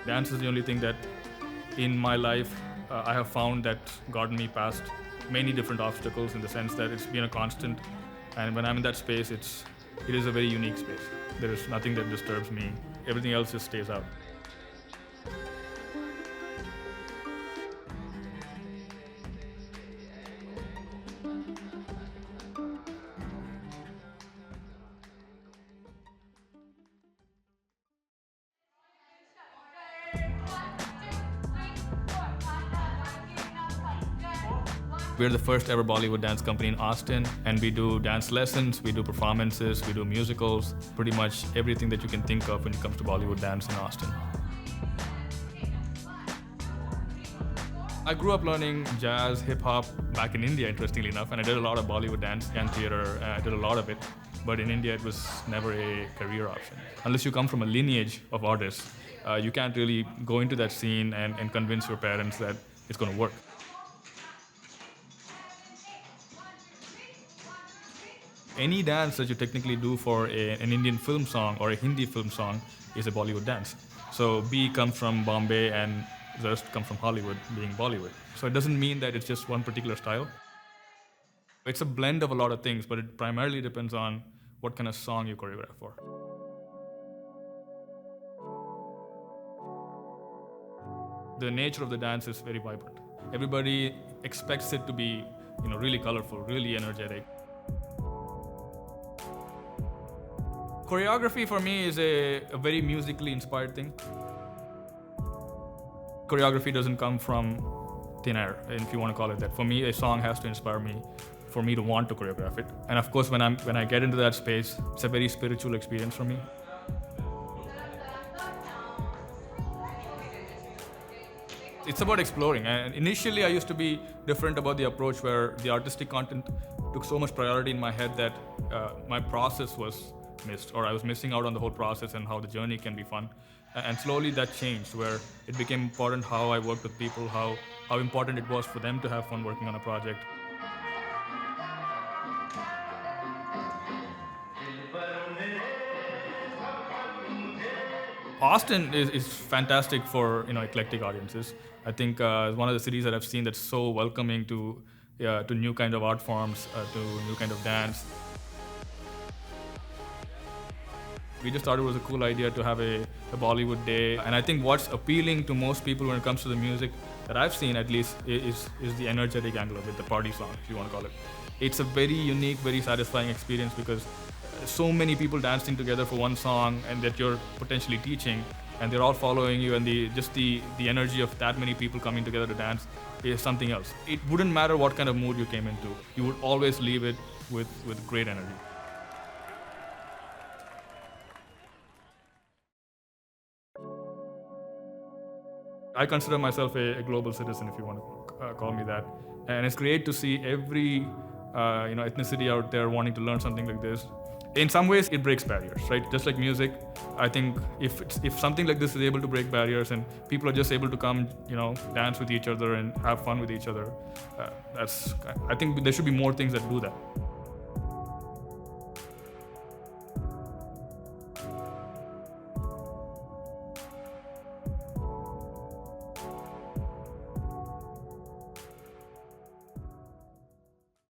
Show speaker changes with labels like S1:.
S1: Dance is the only thing that in my life I have found that gotten me past many different obstacles, in the sense that it's been a constant, and when I'm in that space, it is a very unique space. There is nothing that disturbs me. Everything else just stays out. We're the first ever Bollywood dance company in Austin, and we do dance lessons, we do performances, we do musicals, pretty much everything that you can think of when it comes to Bollywood dance in Austin. I grew up learning jazz, hip-hop back in India, interestingly enough, and I did a lot of Bollywood dance and theater. I did a lot of it, but in India it was never a career option. Unless you come from a lineage of artists, you can't really go into that scene and convince your parents that it's going to work. Any dance that you technically do for an Indian film song or a Hindi film song is a Bollywood dance. So B comes from Bombay and the rest come from Hollywood, being Bollywood. So it doesn't mean that it's just one particular style. It's a blend of a lot of things, but it primarily depends on what kind of song you choreograph for. The nature of the dance is very vibrant. Everybody expects it to be, really colorful, really energetic. Choreography for me is a very musically inspired thing. Choreography doesn't come from thin air, if you want to call it that. For me, a song has to inspire me for me to want to choreograph it. And of course, when I get into that space, it's a very spiritual experience for me. It's about exploring. And initially, I used to be different about the approach, where the artistic content took so much priority in my head that my process was missed, or I was missing out on the whole process and how the journey can be fun. And slowly that changed, where it became important how I worked with people, how important it was for them to have fun working on a project. Austin is fantastic for eclectic audiences. I think it's one of the cities that I've seen that's so welcoming to new kind of art forms, to new kind of dance. We just thought it was a cool idea to have a Bollywood day. And I think what's appealing to most people when it comes to the music, that I've seen at least, is the energetic angle of it, the party song, if you want to call it. It's a very unique, very satisfying experience, because so many people dancing together for one song, and that you're potentially teaching, and they're all following you, and the energy of that many people coming together to dance is something else. It wouldn't matter what kind of mood you came into, you would always leave it with great energy. I consider myself a global citizen, if you want to call me that. And it's great to see every ethnicity out there wanting to learn something like this. In some ways, it breaks barriers, right? Just like music, I think if something like this is able to break barriers and people are just able to come, dance with each other and have fun with each other, I think there should be more things that do that.